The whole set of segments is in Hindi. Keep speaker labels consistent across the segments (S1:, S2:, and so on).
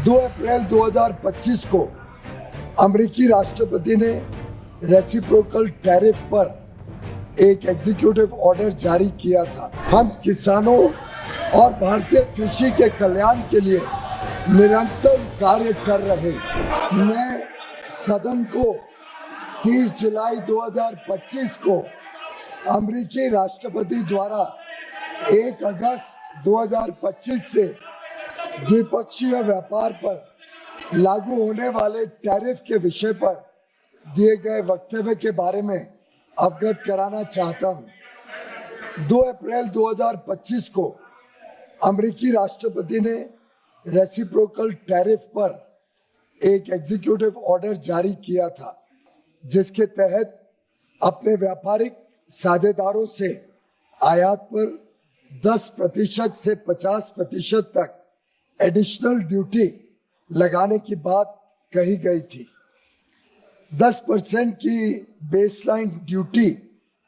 S1: 2 अप्रैल 2025 को अमेरिकी राष्ट्रपति ने रेसिप्रोकल टैरिफ पर एक एग्जीक्यूटिव ऑर्डर जारी किया था। हम किसानों और भारतीय कृषि के कल्याण के लिए निरंतर कार्य कर रहे हैं। मैं सदन को 30 जुलाई 2025 को अमेरिकी राष्ट्रपति द्वारा 1 अगस्त 2025 से द्विपक्षीय व्यापार पर लागू होने वाले टैरिफ के विषय पर दिए गए वक्तव्य के बारे में अवगत कराना चाहता हूं। 2 अप्रैल 2025 को अमेरिकी राष्ट्रपति ने रेसिप्रोकल टैरिफ पर एक एग्जीक्यूटिव ऑर्डर जारी किया था, जिसके तहत अपने व्यापारिक साझेदारों से आयात पर 10% से 50% तक एडिशनल ड्यूटी लगाने की बात कही गई थी। 10% की बेसलाइन ड्यूटी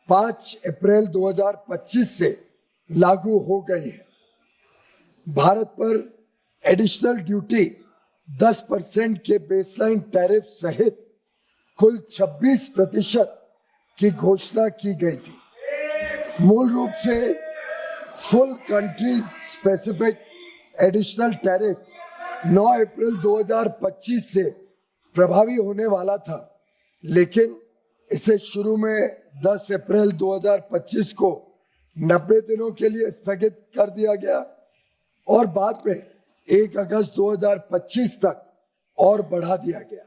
S1: 5 अप्रैल 2025 से लागू हो गई है। भारत पर एडिशनल ड्यूटी 10% के बेसलाइन टैरिफ सहित कुल 26% की घोषणा की गई थी। मूल रूप से full country specific additional tariff 9 अप्रैल 2025 से प्रभावी होने वाला था, लेकिन इसे शुरू में 10 अप्रैल 2025 को 90 दिनों के लिए स्थगित कर दिया गया और बाद में 1 अगस्त 2025 तक और बढ़ा दिया गया।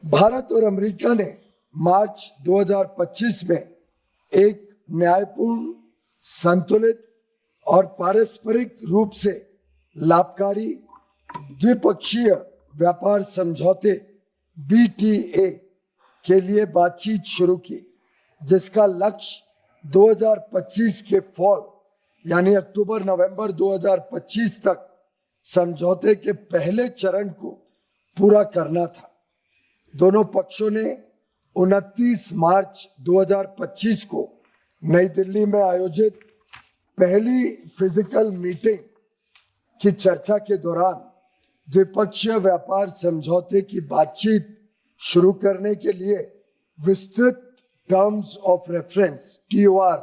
S1: भारत और अमेरिका ने मार्च 2025 में एक न्यायपूर्ण, संतुलित और पारस्परिक रूप से लाभकारी द्विपक्षीय व्यापार समझौते BTA के लिए बातचीत शुरू की, जिसका लक्ष्य 2025 के फॉल यानी अक्टूबर-नवंबर 2025 तक समझौते के पहले चरण को पूरा करना था। दोनों पक्षों ने 29 मार्च 2025 को नई दिल्ली में आयोजित पहली फिजिकल मीटिंग की चर्चा के दौरान द्विपक्षीय व्यापार समझौते की बातचीत शुरू करने के लिए विस्तृत टर्म्स ऑफ रेफरेंस TOR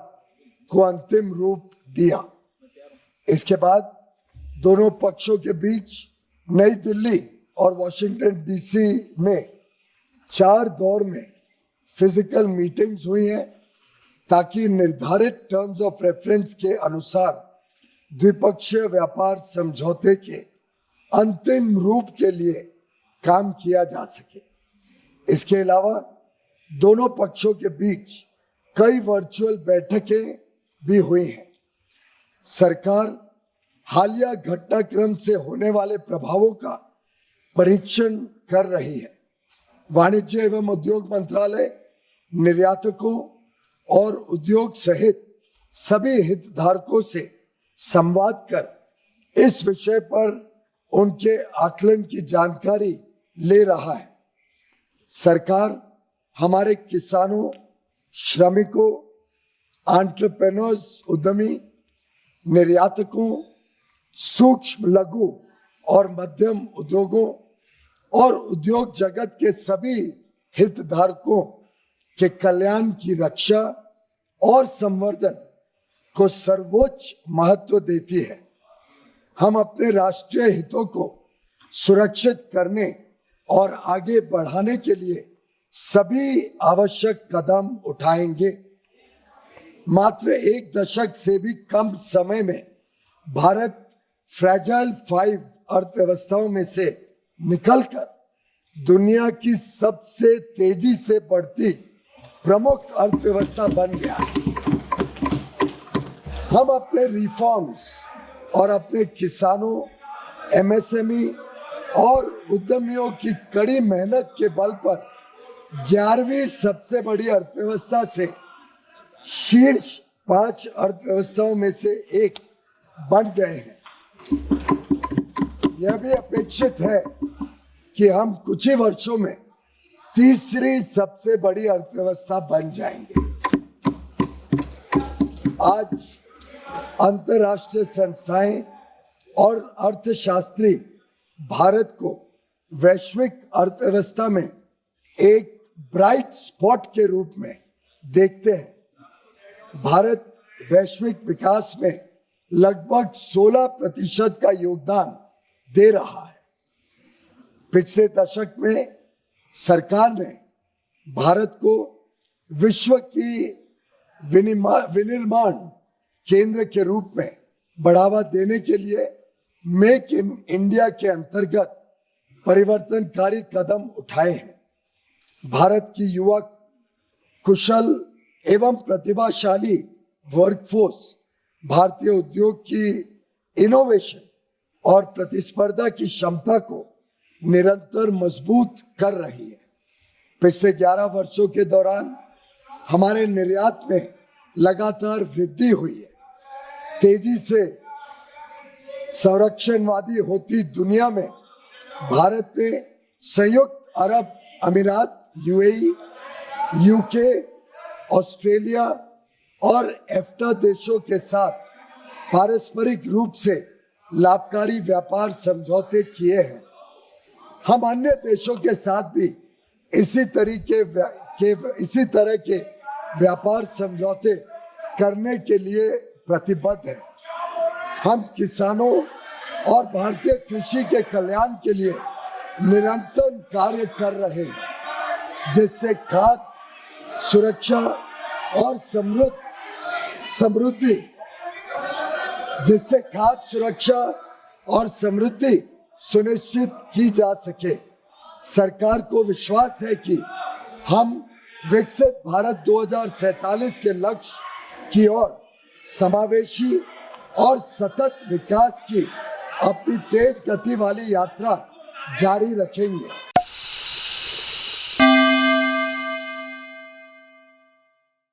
S1: को अंतिम रूप दिया। इसके बाद दोनों पक्षों के बीच नई दिल्ली और वॉशिंगटन DC में 4 दौर में फिजिकल मीटिंग्स हुई हैं, ताकि निर्धारित टर्म्स ऑफ रेफरेंस के अनुसार द्विपक्षीय व्यापार समझौते के अंतिम रूप के लिए काम किया जा सके। इसके अलावा दोनों पक्षों के बीच कई वर्चुअल बैठकें भी हुई हैं। सरकार हालिया घटनाक्रम से होने वाले प्रभावों का परीक्षण कर रही है। वाणिज्य एवं उद्योग मंत्रालय निर्यातकों और उद्योग सहित सभी हितधारकों से संवाद कर इस विषय पर उनके आकलन की जानकारी ले रहा है। सरकार हमारे किसानों, श्रमिकों, एंटरप्रेन्योर्स, उद्यमी, निर्यातकों, सूक्ष्म, लघु और मध्यम उद्योगों और उद्योग जगत के सभी हितधारकों के कल्याण की रक्षा और संवर्धन को सर्वोच्च महत्व देती है। हम अपने राष्ट्रीय हितों को सुरक्षित करने और आगे बढ़ाने के लिए सभी आवश्यक कदम उठाएंगे। मात्र 1 दशक से भी कम समय में भारत फ्रैजाइल 5 अर्थव्यवस्थाओं में से निकलकर दुनिया की सबसे तेजी से बढ़ती प्रमुख अर्थव्यवस्था बन गया। हम अपने रिफॉर्म्स और अपने किसानों, MSME और उद्यमियों की कड़ी मेहनत के बल पर 11वीं सबसे बड़ी अर्थव्यवस्था से शीर्ष 5 अर्थव्यवस्थाओं में से एक बन गए हैं। यह भी अपेक्षित है कि हम कुछ ही वर्षों में तीसरी सबसे बड़ी अर्थव्यवस्था बन जाएंगे। आज अंतर्राष्ट्रीय संस्थाएं और अर्थशास्त्री भारत को वैश्विक अर्थव्यवस्था में एक ब्राइट स्पॉट के रूप में देखते हैं। भारत वैश्विक विकास में लगभग 16% का योगदान दे रहा है। पिछले दशक में सरकार ने भारत को विश्व की विनिर्माण केंद्र के रूप में बढ़ावा देने के लिए मेक इन इंडिया के अंतर्गत परिवर्तनकारी कदम उठाए हैं। भारत की युवा कुशल एवं प्रतिभाशाली वर्कफोर्स भारतीय उद्योग की इनोवेशन और प्रतिस्पर्धा की क्षमता को निरंतर मजबूत कर रही है। पिछले 11 वर्षों के दौरान हमारे निर्यात में लगातार वृद्धि हुई है। तेजी से संरक्षणवादी होती दुनिया में भारत ने संयुक्त अरब अमीरात, यूएई, यूके, ऑस्ट्रेलिया और एफ्टा देशों के साथ पारस्परिक रूप से लाभकारी व्यापार समझौते किए हैं। हम अन्य देशों के साथ भी इसी तरह के व्यापार समझौते करने के लिए प्रतिबद्ध हैं। हम किसानों और भारतीय कृषि के कल्याण के लिए निरंतर कार्य कर रहे हैं, जिससे खाद्य सुरक्षा और समृद्धि सुनिश्चित की जा सके। सरकार को विश्वास है कि हम विकसित भारत 2047 के लक्ष्य की ओर समावेशी और सतत विकास की अपनी तेज गति वाली यात्रा जारी रखेंगे।